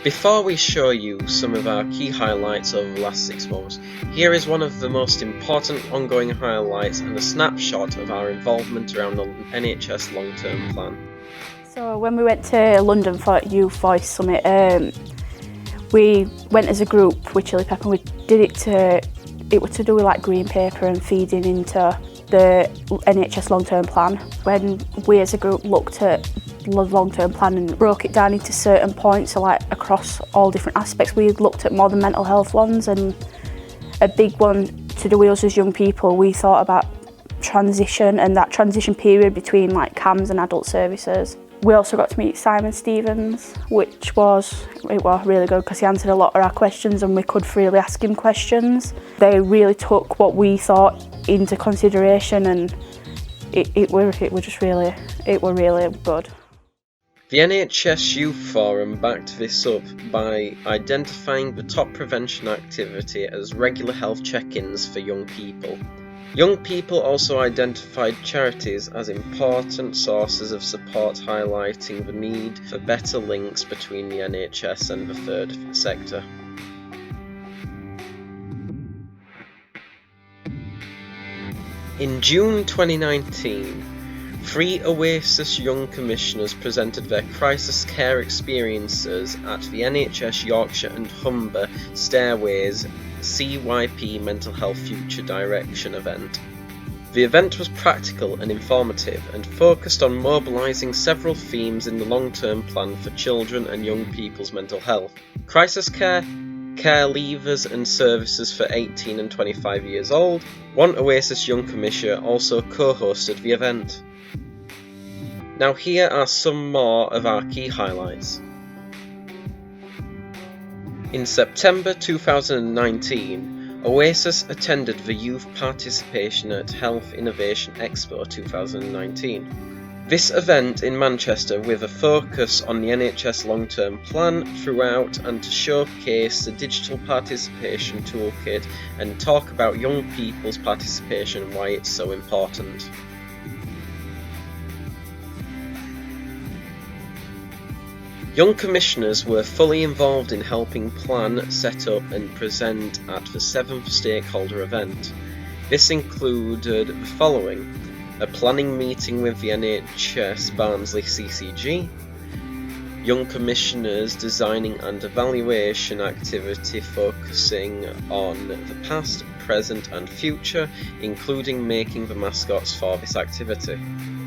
Before we show you some of our key highlights over the last 6 months, here is one of the most important ongoing highlights and a snapshot of our involvement around the NHS long-term plan. So when we went to London for Youth Voice Summit, we went as a group with Chili Pepper. We did it was to do with like green paper and feeding into the NHS long-term plan. When we as a group looked at the long-term plan and broke it down into certain points, so like across all different aspects, we looked at more the mental health ones, and a big one to do with us as young people, we thought about transition and that transition period between like CAMS and adult services. We also got to meet Simon Stevens, which was really good because he answered a lot of our questions and we could freely ask him questions. They really took what we thought into consideration, and it were really good. The NHS Youth Forum backed this up by identifying the top prevention activity as regular health check-ins for young people. Young people also identified charities as important sources of support, highlighting the need for better links between the NHS and the third sector. In June 2019, 3 OASIS Young Commissioners presented their crisis care experiences at the NHS Yorkshire and Humber Stairways CYP Mental Health Future Direction event. The event was practical and informative and focused on mobilising several themes in the long-term plan for children and young people's mental health. Crisis care, care leavers and services for 18 and 25 years old. One OASIS Young Commissioner also co-hosted the event. Now here are some more of our key highlights. In September 2019, OASIS attended the Youth Participation at Health Innovation Expo 2019. This event in Manchester with a focus on the NHS long-term plan throughout and to showcase the digital participation toolkit and talk about young people's participation and why it's so important. Young Commissioners were fully involved in helping plan, set up and present at the 7th stakeholder event. This included the following: a planning meeting with the NHS Barnsley CCG, Young Commissioners designing and evaluation activity focusing on the past, present and future, including making the mascots for this activity.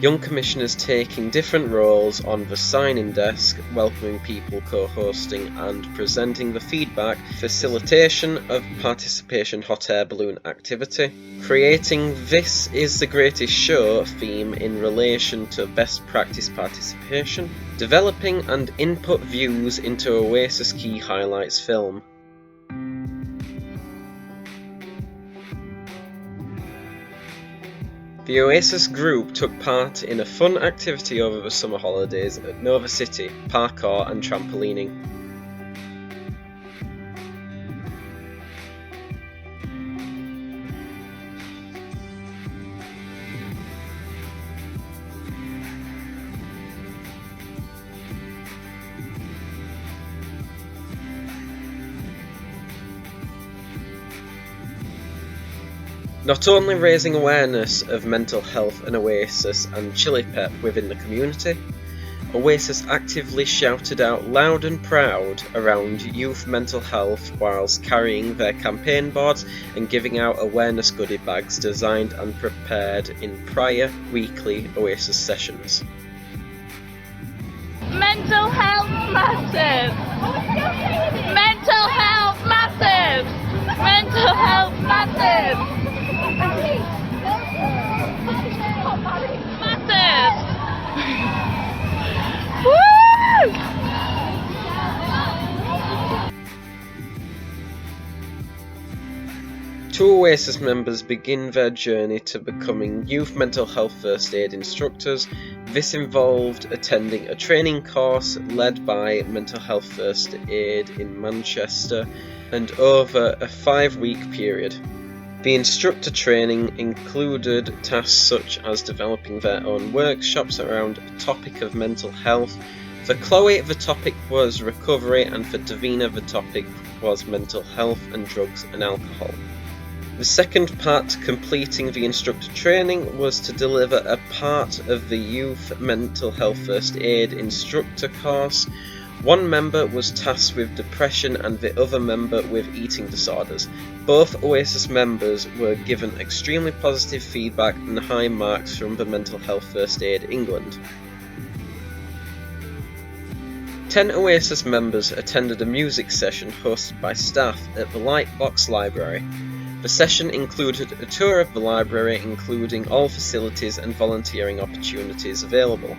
Young Commissioners taking different roles on the sign-in desk, welcoming people, co-hosting and presenting the feedback, facilitation of participation hot air balloon activity, creating This is the Greatest Show theme in relation to best practice participation, developing and input views into OASIS Key highlights film. The OASIS group took part in a fun activity over the summer holidays at Nova City, parkour and trampolining. Not only raising awareness of mental health and OASIS and Chili Pep within the community, OASIS actively shouted out loud and proud around youth mental health whilst carrying their campaign boards and giving out awareness goodie bags designed and prepared in prior weekly OASIS sessions. Mental health massive! Mental health massive! Mental health massive! Massive! Woo! Two OASIS members begin their journey to becoming youth mental health first aid instructors. This involved attending a training course led by Mental Health First Aid in Manchester and over a 5-week period. The instructor training included tasks such as developing their own workshops around a topic of mental health For Chloe, the topic was recovery, and for Davina, the topic was mental health and drugs and alcohol. The second part, completing the instructor training, was to deliver a part of the Youth Mental Health First Aid instructor course. One member was tasked with depression and the other member with eating disorders. Both OASIS members were given extremely positive feedback and high marks from the Mental Health First Aid England. 10 OASIS members attended a music session hosted by staff at the Lightbox Library. The session included a tour of the library, including all facilities and volunteering opportunities available,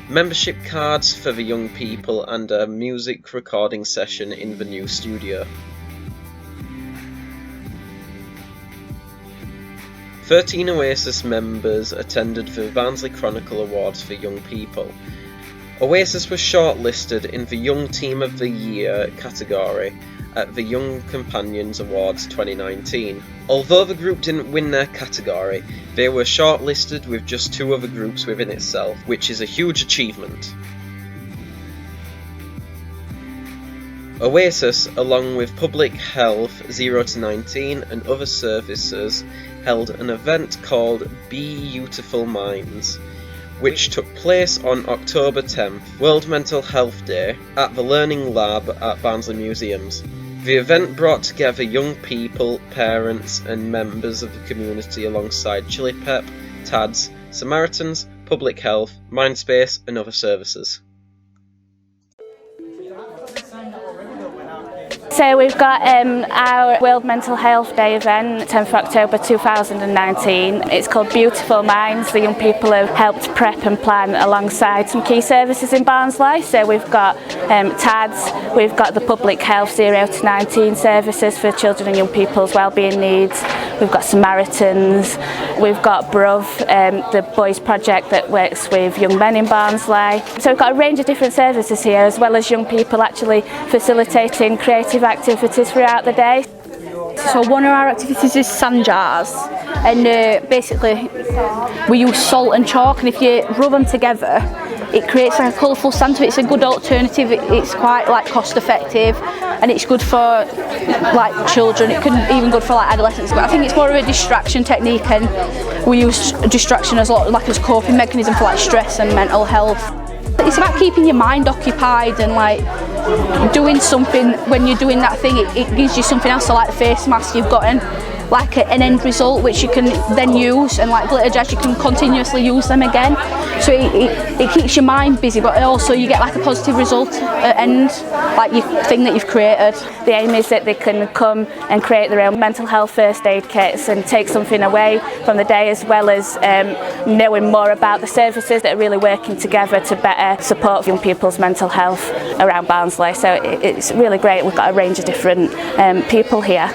membership cards for the young people, and a music recording session in the new studio. 13 OASIS members attended the Barnsley Chronicle Awards for Young People. OASIS was shortlisted in the Young Team of the Year category at the Young Companions Awards 2019. Although the group didn't win their category, they were shortlisted with just 2 other groups within itself, which is a huge achievement. OASIS, along with Public Health 0 to 19 and other services, held an event called Beautiful Minds, which took place on October 10th, World Mental Health Day, at the Learning Lab at Barnsley Museums. The event brought together young people, parents and members of the community alongside Chili Pep, TADS, Samaritans, Public Health, Mindspace and other services. So we've got our World Mental Health Day event, 10th of October 2019. It's called Beautiful Minds. The young people have helped prep and plan alongside some key services in Barnsley. So we've got TADS, we've got the Public Health 0 to 19 services for children and young people's wellbeing needs. We've got Samaritans, we've got BRUV, the boys project that works with young men in Barnsley. So we've got a range of different services here, as well as young people actually facilitating creative activities throughout the day. So one of our activities is sand jars, and basically we use salt and chalk, and if you rub them together it creates like a colourful sand, so it's a good alternative. It's quite like cost effective and it's good for like children. It can even good for like adolescents, but I think it's more of a distraction technique, and we use distraction as a coping mechanism for like stress and mental health. It's about keeping your mind occupied and like doing something. When you're doing that thing, it gives you something else, so like the face mask you've gotten like an end result which you can then use, and like glitter jars you can continuously use them again, so it keeps your mind busy, but also you get like a positive result at end, like your thing that you've created. The aim is that they can come and create their own mental health first aid kits and take something away from the day, as well as knowing more about the services that are really working together to better support young people's mental health around Barnsley. So it's really great. We've got a range of different people here.